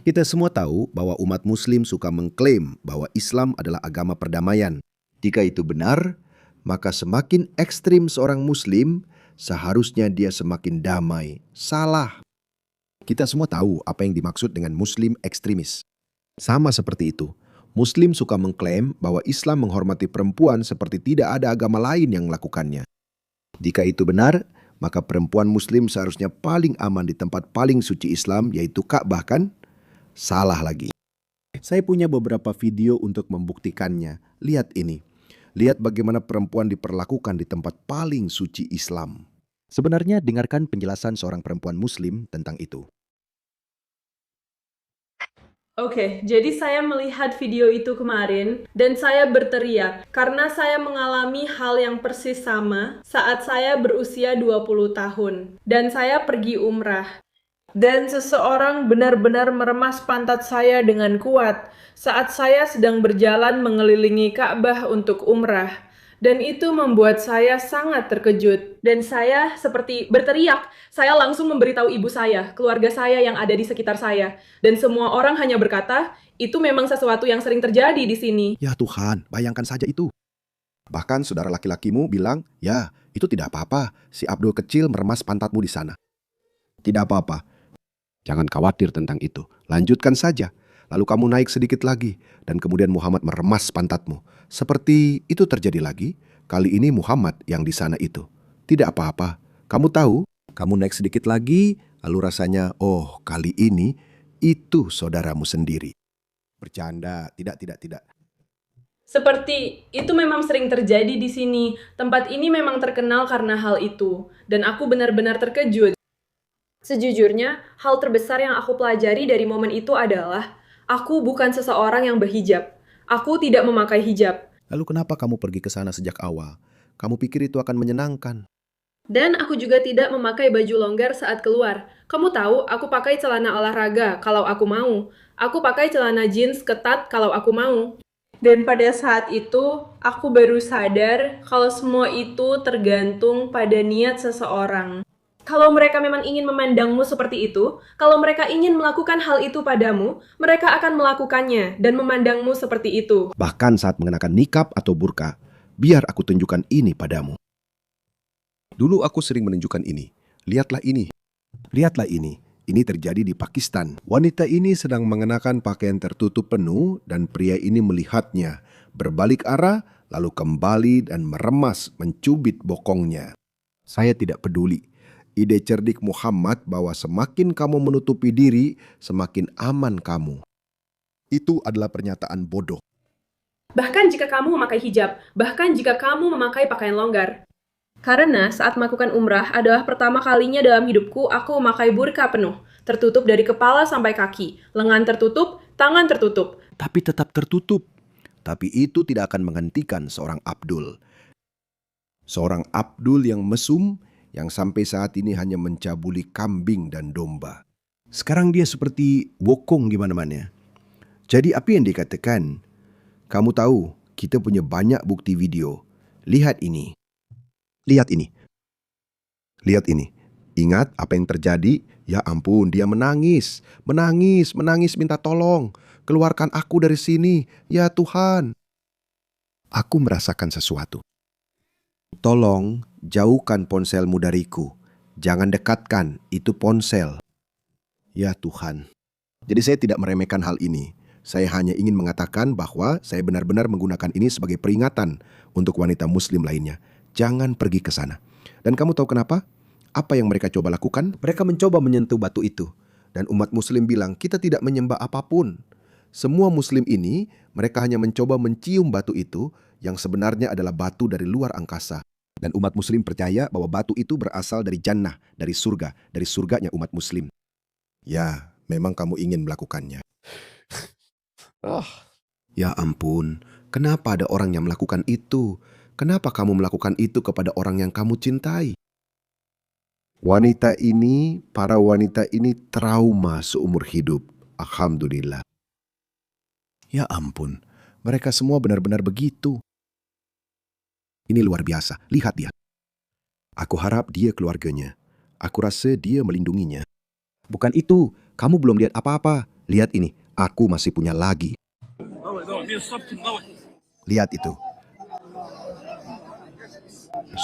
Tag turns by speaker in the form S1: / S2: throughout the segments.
S1: Kita semua tahu bahwa umat Muslim suka mengklaim bahwa Islam adalah agama perdamaian. Jika itu benar, maka semakin ekstrim seorang Muslim, seharusnya dia semakin damai. Salah. Kita semua tahu apa yang dimaksud dengan Muslim ekstremis. Sama seperti itu, Muslim suka mengklaim bahwa Islam menghormati perempuan seperti tidak ada agama lain yang melakukannya. Jika itu benar, maka perempuan Muslim seharusnya paling aman di tempat paling suci Islam, yaitu Ka'bah, kan? Salah lagi. Saya punya beberapa video untuk membuktikannya. Lihat ini. Lihat bagaimana perempuan diperlakukan di tempat paling suci Islam. Sebenarnya dengarkan penjelasan seorang perempuan Muslim tentang itu.
S2: Oke, jadi saya melihat video itu kemarin dan saya berteriak karena saya mengalami hal yang persis sama saat saya berusia 20 tahun dan saya pergi umrah. Dan seseorang benar-benar meremas pantat saya dengan kuat saat saya sedang berjalan mengelilingi Ka'bah untuk umrah. Dan itu membuat saya sangat terkejut. Dan saya seperti berteriak. Saya langsung memberitahu ibu saya, keluarga saya yang ada di sekitar saya. Dan semua orang hanya berkata, itu memang sesuatu yang sering terjadi di sini.
S1: Ya Tuhan, bayangkan saja itu. Bahkan saudara laki-lakimu bilang, ya itu tidak apa-apa, si Abdul kecil meremas pantatmu di sana. Tidak apa-apa. Jangan khawatir tentang itu. Lanjutkan saja. Lalu kamu naik sedikit lagi. Dan kemudian Muhammad meremas pantatmu. Seperti itu terjadi lagi. Kali ini Muhammad yang di sana itu. Tidak apa-apa. Kamu tahu, kamu naik sedikit lagi. Lalu rasanya, oh kali ini itu saudaramu sendiri. Bercanda. Tidak.
S2: Seperti itu memang sering terjadi di sini. Tempat ini memang terkenal karena hal itu. Dan aku benar-benar terkejut. Sejujurnya, hal terbesar yang aku pelajari dari momen itu adalah aku bukan seseorang yang berhijab. Aku tidak memakai hijab.
S1: Lalu kenapa kamu pergi ke sana sejak awal? Kamu pikir itu akan menyenangkan?
S2: Dan aku juga tidak memakai baju longgar saat keluar. Kamu tahu, aku pakai celana olahraga kalau aku mau. Aku pakai celana jeans ketat kalau aku mau. Dan pada saat itu, aku baru sadar kalau semua itu tergantung pada niat seseorang. Kalau mereka memang ingin memandangmu seperti itu, kalau mereka ingin melakukan hal itu padamu, mereka akan melakukannya dan memandangmu seperti itu.
S1: Bahkan saat mengenakan nikab atau burka, biar aku tunjukkan ini padamu. Dulu aku sering menunjukkan ini. Lihatlah ini. Lihatlah ini. Ini terjadi di Pakistan. Wanita ini sedang mengenakan pakaian tertutup penuh dan pria ini melihatnya. Berbalik arah, lalu kembali dan meremas, mencubit bokongnya. Saya tidak peduli. Ide cerdik Muhammad bahwa semakin kamu menutupi diri, semakin aman kamu. Itu adalah pernyataan bodoh.
S2: Bahkan jika kamu memakai hijab, bahkan jika kamu memakai pakaian longgar. Karena saat melakukan umrah adalah pertama kalinya dalam hidupku aku memakai burka penuh, tertutup dari kepala sampai kaki, lengan tertutup, tangan tertutup.
S1: Tapi tetap tertutup. Tapi itu tidak akan menghentikan seorang Abdul. Seorang Abdul yang mesum, yang sampai saat ini hanya mencabuli kambing dan domba. Sekarang dia seperti wokong di mana-mana. Jadi apa yang dikatakan? Kamu tahu, kita punya banyak bukti video. Lihat ini. Lihat ini. Lihat ini. Ingat apa yang terjadi? Ya ampun, dia menangis. Menangis minta tolong. Keluarkan aku dari sini. Ya Tuhan. Aku merasakan sesuatu. Tolong jauhkan ponselmu dariku. Jangan dekatkan, itu ponsel. Ya Tuhan. Jadi saya tidak meremehkan hal ini. Saya hanya ingin mengatakan bahwa saya benar-benar menggunakan ini sebagai peringatan untuk wanita muslim lainnya. Jangan pergi ke sana. Dan kamu tahu kenapa? Apa yang mereka coba lakukan? Mereka mencoba menyentuh batu itu. Dan umat muslim bilang, kita tidak menyembah apapun. Semua muslim ini, mereka hanya mencoba mencium batu itu yang sebenarnya adalah batu dari luar angkasa. Dan umat muslim percaya bahwa batu itu berasal dari jannah, dari surga, dari surganya umat muslim. Ya, memang kamu ingin melakukannya. Ya ampun, kenapa ada orang yang melakukan itu? Kenapa kamu melakukan itu kepada orang yang kamu cintai? Para wanita ini trauma seumur hidup. Alhamdulillah. Ya ampun, mereka semua benar-benar begitu. Ini luar biasa, lihat dia. Aku harap dia keluarganya. Aku rasa dia melindunginya. Bukan itu, kamu belum lihat apa-apa. Lihat ini, aku masih punya lagi. Lihat itu.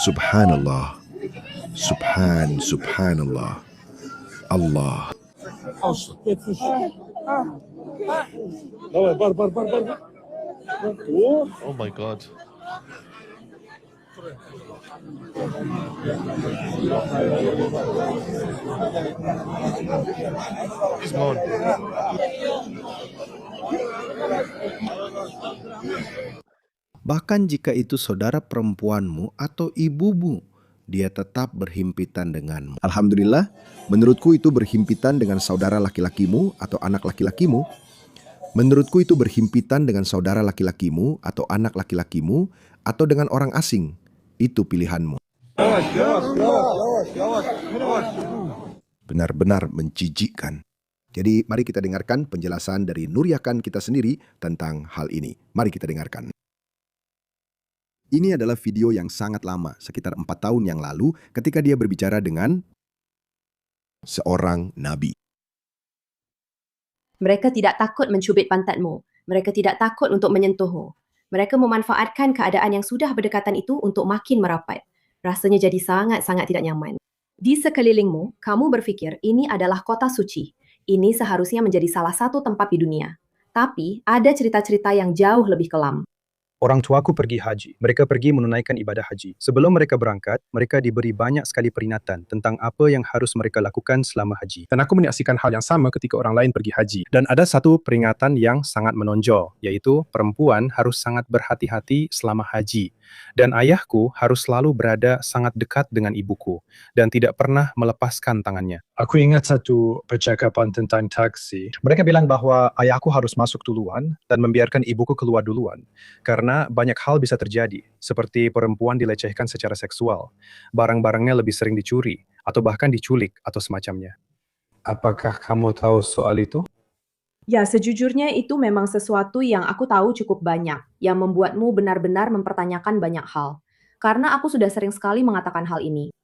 S1: Subhanallah. Subhanallah. Allah.
S3: Oh my God. Ismon.
S1: Bahkan jika itu saudara perempuanmu atau ibumu, dia tetap berhimpitan denganmu. Alhamdulillah, menurutku itu berhimpitan dengan saudara laki-lakimu atau anak laki-lakimu. Menurutku itu berhimpitan dengan saudara laki-lakimu atau anak laki-lakimu atau dengan orang asing. Itu pilihanmu. Benar-benar menjijikkan. Jadi mari kita dengarkan penjelasan dari Nur Yakan kita sendiri tentang hal ini. Mari kita dengarkan. Ini adalah video yang sangat lama, sekitar 4 tahun yang lalu ketika dia berbicara dengan seorang nabi.
S4: Mereka tidak takut mencubit pantatmu. Mereka tidak takut untuk menyentuhmu. Mereka memanfaatkan keadaan yang sudah berdekatan itu untuk makin merapat. Rasanya jadi sangat-sangat tidak nyaman. Di sekelilingmu, kamu berfikir ini adalah kota suci. Ini seharusnya menjadi salah satu tempat di dunia. Tapi ada cerita-cerita yang jauh lebih kelam.
S5: Orang tuaku pergi haji. Mereka pergi menunaikan ibadah haji. Sebelum mereka berangkat, mereka diberi banyak sekali peringatan tentang apa yang harus mereka lakukan selama haji. Dan aku menyaksikan hal yang sama ketika orang lain pergi haji. Dan ada satu peringatan yang sangat menonjol, yaitu perempuan harus sangat berhati-hati selama haji. Dan ayahku harus selalu berada sangat dekat dengan ibuku dan tidak pernah melepaskan tangannya.
S6: Aku ingat satu percakapan tentang taksi. Mereka bilang bahwa ayahku harus masuk duluan
S5: Dan membiarkan ibuku keluar duluan. Karena banyak hal bisa terjadi, seperti perempuan dilecehkan secara seksual, barang-barangnya lebih sering dicuri, atau bahkan diculik atau semacamnya.
S6: Apakah kamu tahu soal itu?
S4: Ya, sejujurnya itu memang sesuatu yang aku tahu cukup banyak, yang membuatmu benar-benar mempertanyakan banyak hal. Karena aku sudah sering sekali mengatakan hal ini.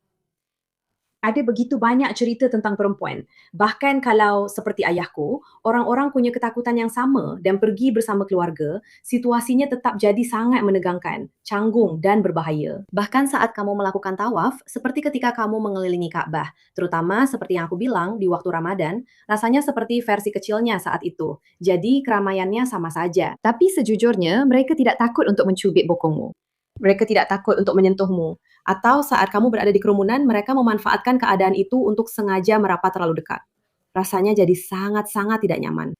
S4: Ada begitu banyak cerita tentang perempuan. Bahkan kalau seperti ayahku, orang-orang punya ketakutan yang sama dan pergi bersama keluarga, situasinya tetap jadi sangat menegangkan, canggung dan berbahaya. Bahkan saat kamu melakukan tawaf, seperti ketika kamu mengelilingi Ka'bah, terutama seperti yang aku bilang di waktu Ramadan, rasanya seperti versi kecilnya saat itu. Jadi keramaiannya sama saja. Tapi sejujurnya, mereka tidak takut untuk mencubit bokongmu. Mereka tidak takut untuk menyentuhmu. Atau saat kamu berada di kerumunan, mereka memanfaatkan keadaan itu untuk sengaja merapat terlalu dekat. Rasanya jadi sangat-sangat tidak nyaman.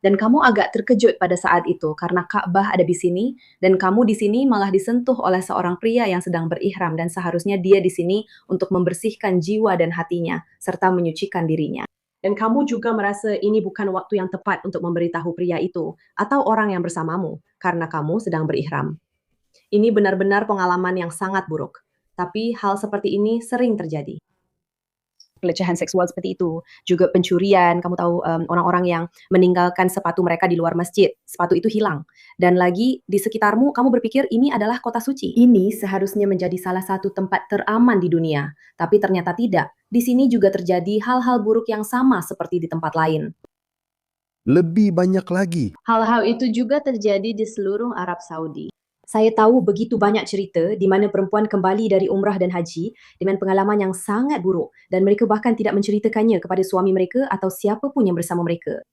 S4: Dan kamu agak terkejut pada saat itu karena Ka'bah ada di sini dan kamu di sini malah disentuh oleh seorang pria yang sedang berihram dan seharusnya dia di sini untuk membersihkan jiwa dan hatinya serta menyucikan dirinya. Dan kamu juga merasa ini bukan waktu yang tepat untuk memberitahu pria itu atau orang yang bersamamu karena kamu sedang berihram. Ini benar-benar pengalaman yang sangat buruk. Tapi hal seperti ini sering terjadi. Pelecehan seksual seperti itu, juga pencurian, kamu tahu orang-orang yang meninggalkan sepatu mereka di luar masjid, sepatu itu hilang. Dan lagi di sekitarmu, kamu berpikir ini adalah kota suci. Ini seharusnya menjadi salah satu tempat teraman di dunia, tapi ternyata tidak. Di sini juga terjadi hal-hal buruk yang sama seperti di tempat lain.
S1: Lebih banyak lagi.
S4: Hal-hal itu juga terjadi di seluruh Arab Saudi. Saya tahu begitu banyak cerita di mana perempuan kembali dari umrah dan haji dengan pengalaman yang sangat buruk dan mereka bahkan tidak menceritakannya kepada suami mereka atau siapa pun yang bersama mereka.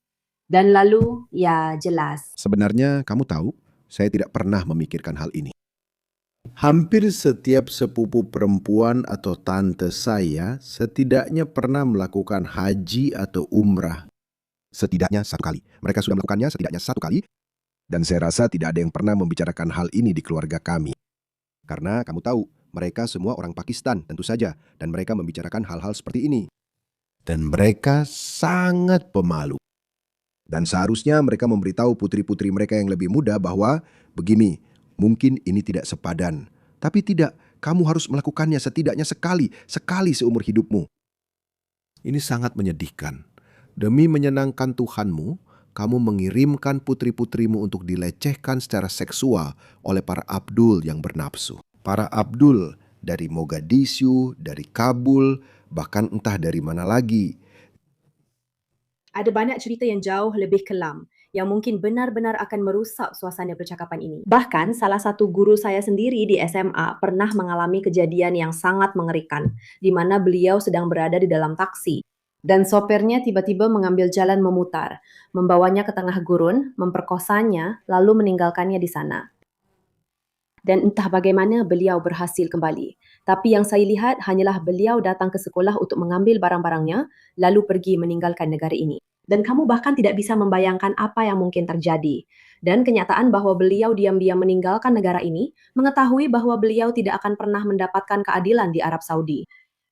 S4: Dan lalu, ya jelas.
S1: Sebenarnya kamu tahu, saya tidak pernah memikirkan hal ini. Hampir setiap sepupu perempuan atau tante saya setidaknya pernah melakukan haji atau umrah. Setidaknya 1 kali. Mereka sudah melakukannya setidaknya 1 kali. Dan saya rasa tidak ada yang pernah membicarakan hal ini di keluarga kami. Karena kamu tahu, mereka semua orang Pakistan tentu saja. Dan mereka membicarakan hal-hal seperti ini. Dan mereka sangat pemalu. Dan seharusnya mereka memberitahu putri-putri mereka yang lebih muda bahwa begini, mungkin ini tidak sepadan. Tapi tidak, kamu harus melakukannya setidaknya sekali seumur hidupmu. Ini sangat menyedihkan. Demi menyenangkan Tuhanmu, kamu mengirimkan putri-putrimu untuk dilecehkan secara seksual oleh para abdul yang bernafsu. Para abdul dari Mogadishu, dari Kabul, bahkan entah dari mana lagi.
S4: Ada banyak cerita yang jauh lebih kelam, yang mungkin benar-benar akan merusak suasana percakapan ini. Bahkan, salah satu guru saya sendiri di SMA pernah mengalami kejadian yang sangat mengerikan, di mana beliau sedang berada di dalam taksi. Dan sopirnya tiba-tiba mengambil jalan memutar, membawanya ke tengah gurun, memperkosanya, lalu meninggalkannya di sana. Dan entah bagaimana beliau berhasil kembali. Tapi yang saya lihat hanyalah beliau datang ke sekolah untuk mengambil barang-barangnya, lalu pergi meninggalkan negara ini. Dan kamu bahkan tidak bisa membayangkan apa yang mungkin terjadi. Dan kenyataan bahwa beliau diam-diam meninggalkan negara ini, mengetahui bahwa beliau tidak akan pernah mendapatkan keadilan di Arab Saudi.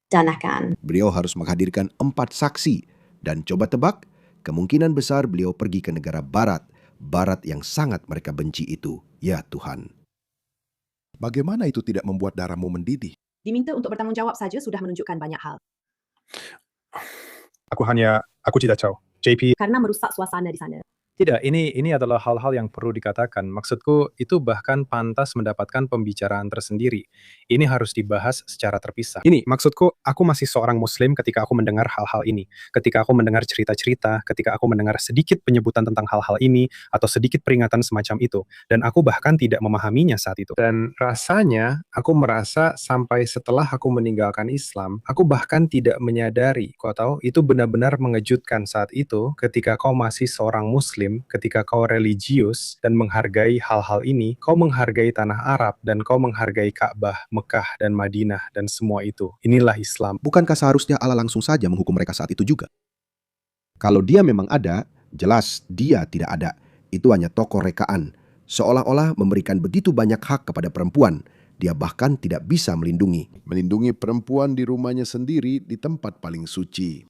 S4: Dan akan.
S1: Beliau harus menghadirkan 4 saksi. Dan coba tebak, kemungkinan besar beliau pergi ke negara barat. Barat yang sangat mereka benci itu. Ya Tuhan.
S7: Bagaimana itu tidak membuat darahmu mendidih?
S4: Diminta untuk bertanggung jawab saja sudah menunjukkan banyak hal.
S5: Aku tidak tahu. JP,
S4: Karena merusak suasana di sana.
S5: tidak, ini adalah hal-hal yang perlu dikatakan. Maksudku, itu bahkan pantas mendapatkan pembicaraan tersendiri. Ini harus dibahas secara terpisah. Ini, maksudku, aku masih seorang muslim ketika aku mendengar hal-hal ini. Ketika aku mendengar cerita-cerita, ketika aku mendengar sedikit penyebutan tentang hal-hal ini, atau sedikit peringatan semacam itu. Dan aku bahkan tidak memahaminya saat itu. Dan rasanya, aku merasa sampai setelah aku meninggalkan Islam, aku bahkan tidak menyadari, kau tahu, itu benar-benar mengejutkan saat itu, ketika kau masih seorang muslim, ketika kau religius dan menghargai hal-hal ini, kau menghargai tanah Arab dan kau menghargai Ka'bah, Mekah dan Madinah dan semua itu. Inilah Islam.
S1: Bukankah seharusnya Allah langsung saja menghukum mereka saat itu juga? Kalau dia memang ada, jelas dia tidak ada. Itu hanya tokoh rekaan. Seolah-olah memberikan begitu banyak hak kepada perempuan. Dia bahkan tidak bisa melindungi.
S7: Melindungi perempuan di rumahnya sendiri di tempat paling suci.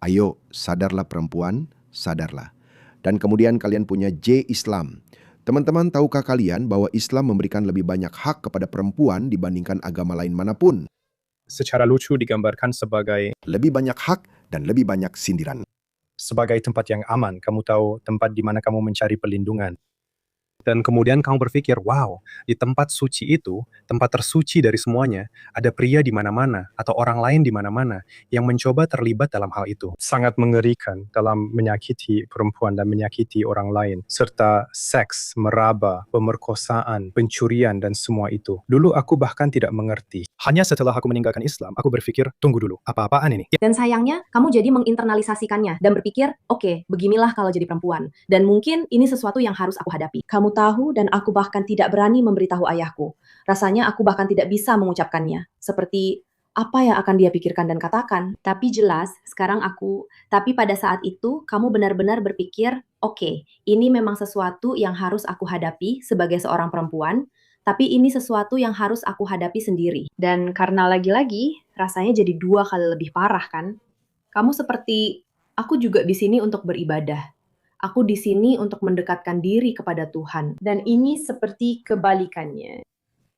S1: Ayo, sadarlah perempuan, sadarlah. Dan kemudian kalian punya J Islam. Teman-teman, tahukah kalian bahwa Islam memberikan lebih banyak hak kepada perempuan dibandingkan agama lain manapun?
S5: Secara lucu digambarkan sebagai
S1: Lebih banyak hak dan lebih banyak sindiran.
S5: tempat yang aman. Kamu tahu, tempat di mana kamu mencari perlindungan. Dan kemudian kamu berpikir, wow, di tempat suci itu, tempat tersuci dari semuanya, ada pria di mana-mana atau orang lain di mana-mana yang mencoba terlibat dalam hal itu. Sangat mengerikan dalam menyakiti perempuan dan menyakiti orang lain, serta seks, meraba, pemerkosaan, pencurian, dan semua itu. Dulu aku bahkan tidak mengerti. Hanya setelah aku meninggalkan Islam, aku berpikir, tunggu dulu, apa-apaan ini?
S4: Dan sayangnya, kamu jadi menginternalisasikannya dan berpikir, oke, beginilah kalau jadi perempuan. Dan mungkin ini sesuatu yang harus aku hadapi. Kamu tahu dan aku bahkan tidak berani memberitahu ayahku. Rasanya aku bahkan tidak bisa mengucapkannya. Seperti apa yang akan dia pikirkan dan katakan. Tapi pada saat itu kamu benar-benar berpikir, oke, ini memang sesuatu yang harus aku hadapi sebagai seorang perempuan, tapi ini sesuatu yang harus aku hadapi sendiri. Dan karena lagi-lagi, rasanya jadi 2 kali lebih parah kan? Kamu seperti, aku juga di sini untuk beribadah. Aku di sini untuk mendekatkan diri kepada Tuhan. Dan ini seperti kebalikannya.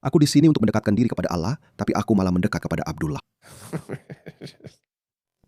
S1: Aku di sini untuk mendekatkan diri kepada Allah, tapi aku malah mendekat kepada Abdullah.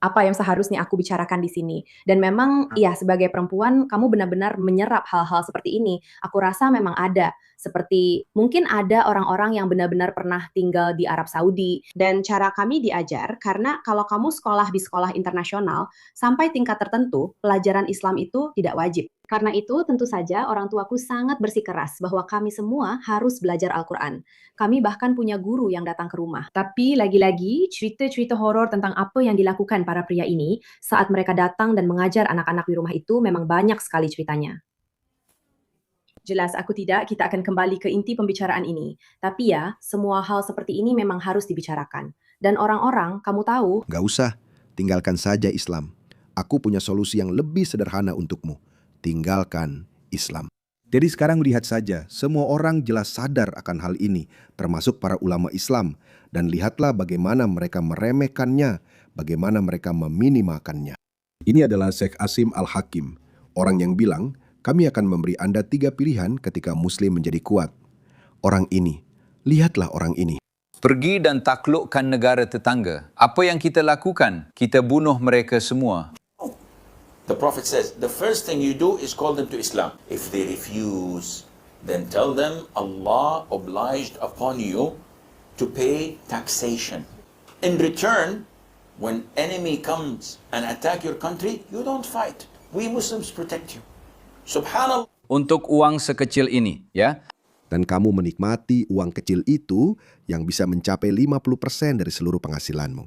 S4: Apa yang seharusnya aku bicarakan di sini. Dan memang, ya sebagai perempuan, kamu benar-benar menyerap hal-hal seperti ini. Aku rasa memang ada. Seperti mungkin ada orang-orang yang benar-benar pernah tinggal di Arab Saudi. Dan cara kami diajar, karena kalau kamu sekolah di sekolah internasional, sampai tingkat tertentu, pelajaran Islam itu tidak wajib. Karena itu, tentu saja orang tuaku sangat bersikeras bahwa kami semua harus belajar Al-Quran. Kami bahkan punya guru yang datang ke rumah. Tapi lagi-lagi, cerita-cerita horor tentang apa yang dilakukan para pria ini saat mereka datang dan mengajar anak-anak di rumah itu memang banyak sekali ceritanya. Jelas kita akan kembali ke inti pembicaraan ini. Tapi ya, semua hal seperti ini memang harus dibicarakan. Dan orang-orang, kamu tahu...
S1: Gak usah, tinggalkan saja Islam. Aku punya solusi yang lebih sederhana untukmu. Tinggalkan Islam. Jadi sekarang lihat saja, semua orang jelas sadar akan hal ini, termasuk para ulama Islam. Dan lihatlah bagaimana mereka meremehkannya, bagaimana mereka meminimalkannya. Ini adalah Syekh Asim Al-Hakim, orang yang bilang, kami akan memberi Anda 3 pilihan ketika Muslim menjadi kuat. Orang ini, lihatlah orang ini.
S8: Pergi dan taklukkan negara tetangga. Apa yang kita lakukan? Kita bunuh mereka semua.
S9: The Prophet says, the first thing you do is call them to Islam. If they refuse, then tell them Allah obliged upon you to pay taxation. In return, When enemy comes and attack your country, you don't fight. We Muslims protect you. Subhanallah.
S8: Untuk uang sekecil ini, ya.
S1: Dan kamu menikmati uang kecil itu yang bisa mencapai 50% dari seluruh penghasilanmu.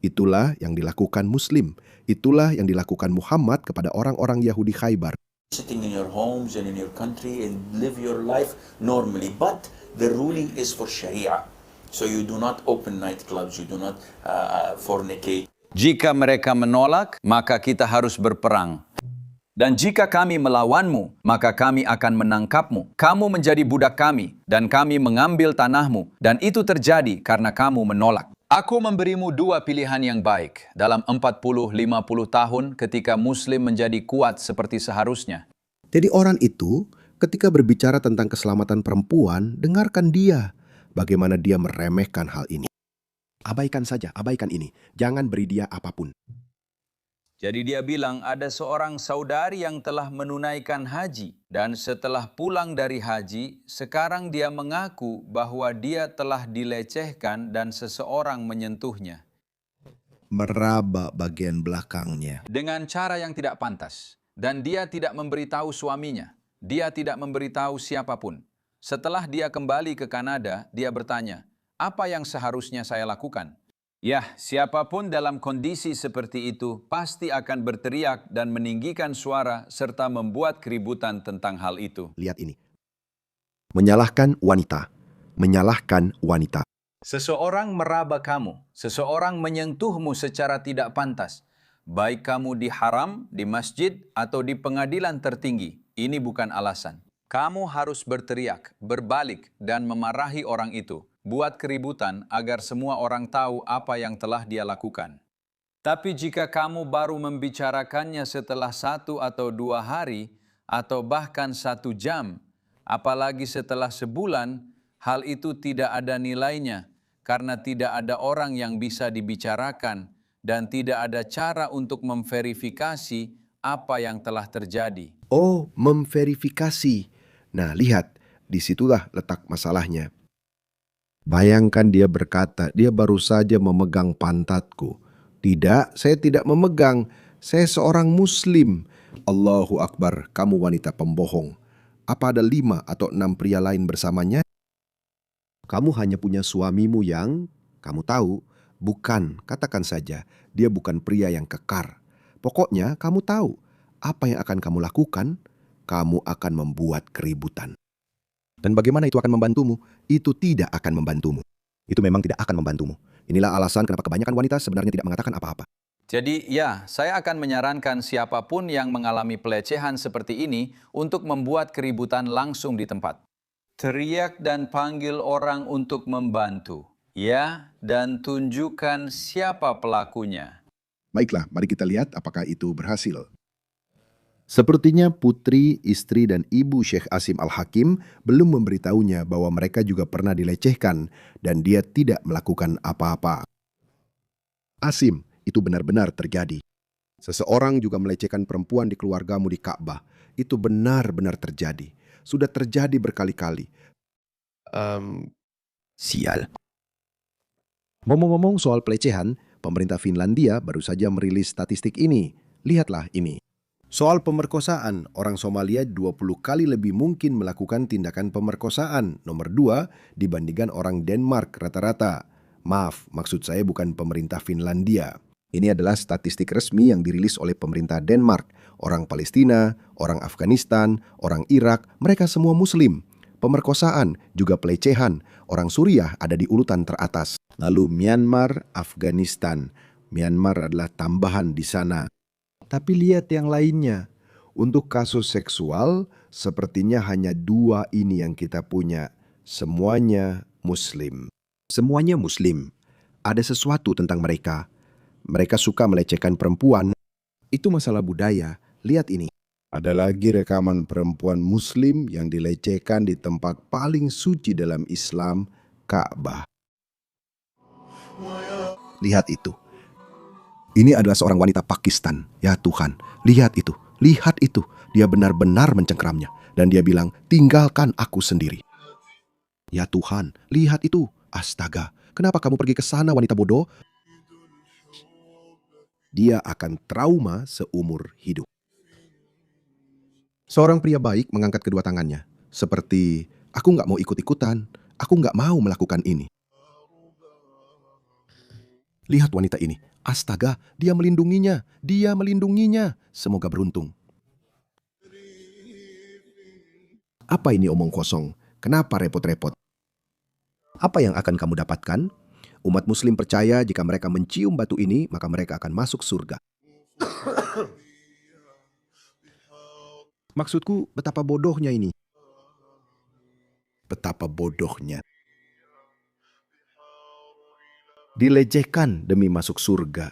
S1: Itulah yang dilakukan Muslim. Itulah yang dilakukan Muhammad kepada orang-orang Yahudi Khaybar.
S9: Sitting in your homes and in your country and live your life normally. But the ruling is for Sharia. So you do not open nightclubs, you do not fornicate.
S8: Jika mereka menolak, maka kita harus berperang. Dan jika kami melawanmu, maka kami akan menangkapmu. Kamu menjadi budak kami, dan kami mengambil tanahmu. Dan itu terjadi karena kamu menolak. Aku memberimu dua pilihan yang baik. Dalam 40-50 tahun ketika Muslim menjadi kuat seperti seharusnya.
S1: Jadi orang itu ketika berbicara tentang keselamatan perempuan, dengarkan dia. Bagaimana dia meremehkan hal ini. Abaikan saja, abaikan ini. Jangan beri dia apapun.
S8: Jadi dia bilang ada seorang saudari yang telah menunaikan haji. Dan setelah pulang dari haji, sekarang dia mengaku bahwa dia telah dilecehkan dan seseorang menyentuhnya.
S1: Meraba bagian belakangnya.
S8: Dengan cara yang tidak pantas. Dan dia tidak memberitahu suaminya. Dia tidak memberitahu siapapun. Setelah dia kembali ke Kanada, dia bertanya, apa yang seharusnya saya lakukan? Ya, siapapun dalam kondisi seperti itu pasti akan berteriak dan meninggikan suara serta membuat keributan tentang hal itu.
S1: Lihat ini. Menyalahkan wanita. Menyalahkan wanita.
S8: Seseorang meraba kamu, seseorang menyentuhmu secara tidak pantas. Baik kamu di haram, di masjid, atau di pengadilan tertinggi. Ini bukan alasan. Kamu harus berteriak, berbalik, dan memarahi orang itu. Buat keributan agar semua orang tahu apa yang telah dia lakukan. Tapi jika kamu baru membicarakannya setelah 1 atau 2 hari, atau bahkan 1 jam, apalagi setelah sebulan, hal itu tidak ada nilainya, karena tidak ada orang yang bisa dibicarakan, dan tidak ada cara untuk memverifikasi apa yang telah terjadi.
S1: Oh, memverifikasi. Nah, lihat, disitulah letak masalahnya. Bayangkan dia berkata, dia baru saja memegang pantatku. Tidak, saya tidak memegang. Saya seorang Muslim. Allahu Akbar, kamu wanita pembohong. Apa ada 5 atau 6 pria lain bersamanya? Kamu hanya punya suamimu yang kamu tahu. Bukan, katakan saja, dia bukan pria yang kekar. Pokoknya kamu tahu, apa yang akan kamu lakukan? Kamu akan membuat keributan. Dan bagaimana itu akan membantumu? Itu tidak akan membantumu. Itu memang tidak akan membantumu. Inilah alasan kenapa kebanyakan wanita sebenarnya tidak mengatakan apa-apa.
S8: Jadi ya, saya akan menyarankan siapapun yang mengalami pelecehan seperti ini untuk membuat keributan langsung di tempat. Teriak dan panggil orang untuk membantu. Ya, dan tunjukkan siapa pelakunya.
S1: Baiklah, mari kita lihat apakah itu berhasil. Sepertinya putri, istri, dan ibu Syekh Asim Al-Hakim belum memberitahunya bahwa mereka juga pernah dilecehkan dan dia tidak melakukan apa-apa. Asim, itu benar-benar terjadi. Seseorang juga melecehkan perempuan di keluargamu di Ka'bah. Itu benar-benar terjadi. Sudah terjadi berkali-kali. Sial. Ngomong-ngomong soal pelecehan, pemerintah Finlandia baru saja merilis statistik ini. Lihatlah ini. Soal pemerkosaan, orang Somalia 20 kali lebih mungkin melakukan tindakan pemerkosaan, nomor 2, dibandingkan orang Denmark rata-rata. Maaf, maksud saya bukan pemerintah Finlandia. Ini adalah statistik resmi yang dirilis oleh pemerintah Denmark. Orang Palestina, orang Afghanistan, orang Irak, mereka semua Muslim. Pemerkosaan, juga pelecehan. Orang Suriah ada di urutan teratas. Lalu Myanmar, Afghanistan. Myanmar adalah tambahan di sana. Tapi lihat yang lainnya. Untuk kasus seksual, sepertinya hanya 2 ini yang kita punya. Semuanya Muslim. Semuanya Muslim. Ada sesuatu tentang mereka. Mereka suka melecehkan perempuan. Itu masalah budaya. Lihat ini. Ada lagi rekaman perempuan Muslim yang dilecehkan di tempat paling suci dalam Islam, Ka'bah. Lihat itu. Ini adalah seorang wanita Pakistan. Ya Tuhan, lihat itu. Lihat itu. Dia benar-benar mencengkeramnya. Dan dia bilang, tinggalkan aku sendiri. Ya Tuhan, lihat itu. Astaga, kenapa kamu pergi ke sana wanita bodoh? Dia akan trauma seumur hidup. Seorang pria baik mengangkat kedua tangannya, seperti, aku nggak mau ikut-ikutan, aku nggak mau melakukan ini. Lihat wanita ini, astaga, dia melindunginya, semoga beruntung. Apa ini omong kosong? Kenapa repot-repot? Apa yang akan kamu dapatkan? Umat muslim percaya jika mereka mencium batu ini, maka mereka akan masuk surga. Maksudku, betapa bodohnya ini. Betapa bodohnya. Dilecehkan demi masuk surga.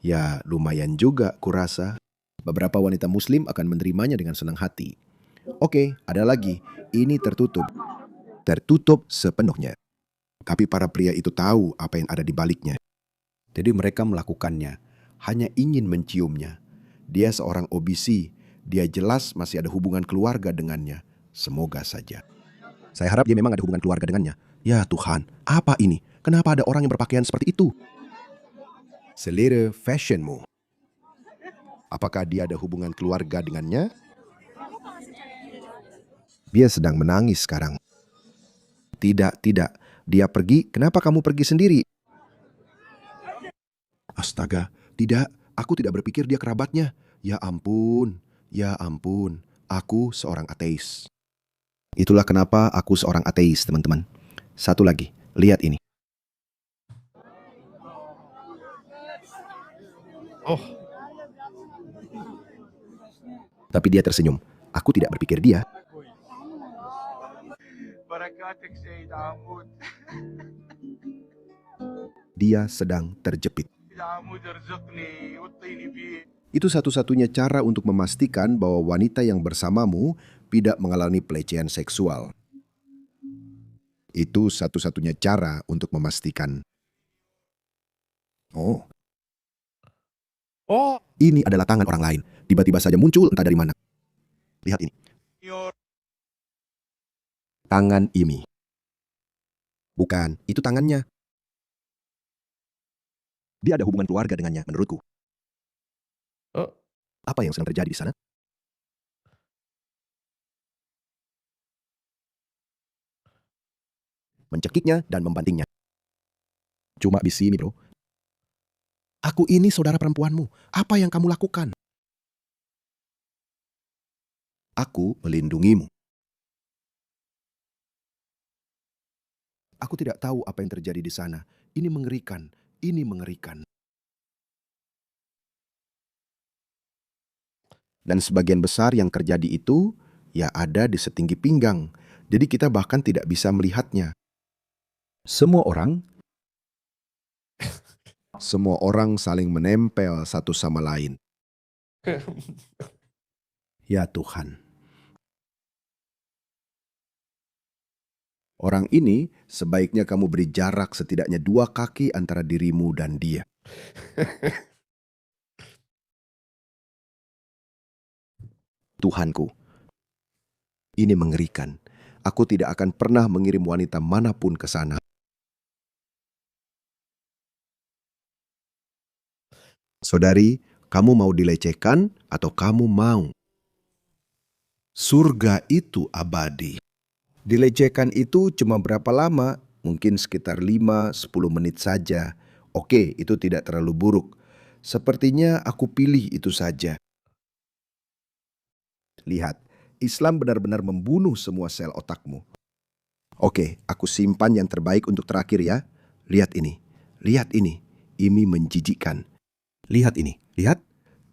S1: Ya, lumayan juga kurasa. Beberapa wanita muslim akan menerimanya dengan senang hati. Oke, ada lagi. Ini tertutup. Tertutup sepenuhnya. Tapi para pria itu tahu apa yang ada di baliknya. Jadi mereka melakukannya. Hanya ingin menciumnya. Dia seorang OBC. Dia jelas masih ada hubungan keluarga dengannya. Semoga saja. Saya harap dia memang ada hubungan keluarga dengannya. Ya Tuhan, apa ini? Kenapa ada orang yang berpakaian seperti itu? Selera fashionmu. Apakah dia ada hubungan keluarga dengannya? Dia sedang menangis sekarang. Tidak. Dia pergi. Kenapa kamu pergi sendiri? Astaga, tidak. Aku tidak berpikir dia kerabatnya. Ya ampun. Aku seorang ateis. Itulah kenapa aku seorang ateis, teman-teman. Satu lagi, lihat ini.
S3: Oh,
S1: Tapi dia tersenyum. Aku tidak berpikir dia. Dia sedang terjepit. Itu satu-satunya cara untuk memastikan bahwa wanita yang bersamamu tidak mengalami pelecehan seksual. Itu satu-satunya cara untuk memastikan. Oh, ini adalah tangan orang lain. Tiba-tiba saja muncul entah dari mana. Lihat ini. Tangan Imi. Bukan, itu tangannya. Dia ada hubungan keluarga dengannya, menurutku. Apa yang sedang terjadi di sana? Mencekiknya dan membantingnya. Cuma di sini, bro. Aku ini saudara perempuanmu. Apa yang kamu lakukan? Aku melindungimu. Aku tidak tahu apa yang terjadi di sana. Ini mengerikan. Ini mengerikan. Dan sebagian besar yang terjadi itu, ya ada di setinggi pinggang. Jadi kita bahkan tidak bisa melihatnya. Semua orang saling menempel satu sama lain. Ya Tuhan. Orang ini sebaiknya kamu beri jarak setidaknya 2 kaki antara dirimu dan dia. Tuhanku, ini mengerikan. Aku tidak akan pernah mengirim wanita manapun ke sana. Saudari, kamu mau dilecehkan atau kamu mau? Surga itu abadi. Dilecehkan itu cuma berapa lama? Mungkin sekitar 5-10 menit saja. Oke, itu tidak terlalu buruk. Sepertinya aku pilih itu saja. Lihat, Islam benar-benar membunuh semua sel otakmu. Oke, aku simpan yang terbaik untuk terakhir ya. Lihat ini. Ini menjijikkan. Lihat ini. Lihat.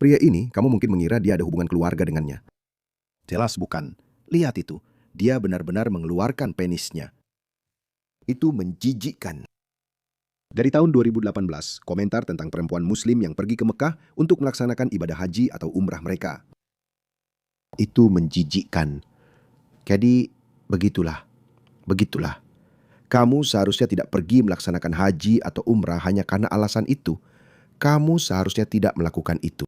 S1: Pria ini, kamu mungkin mengira dia ada hubungan keluarga dengannya. Jelas bukan. Lihat itu. Dia benar-benar mengeluarkan penisnya. Itu menjijikkan. Dari tahun 2018, komentar tentang perempuan muslim yang pergi ke Mekah untuk melaksanakan ibadah haji atau umrah mereka. Itu menjijikkan. Jadi, begitulah. Kamu seharusnya tidak pergi melaksanakan haji atau umrah hanya karena alasan itu. Kamu seharusnya tidak melakukan itu.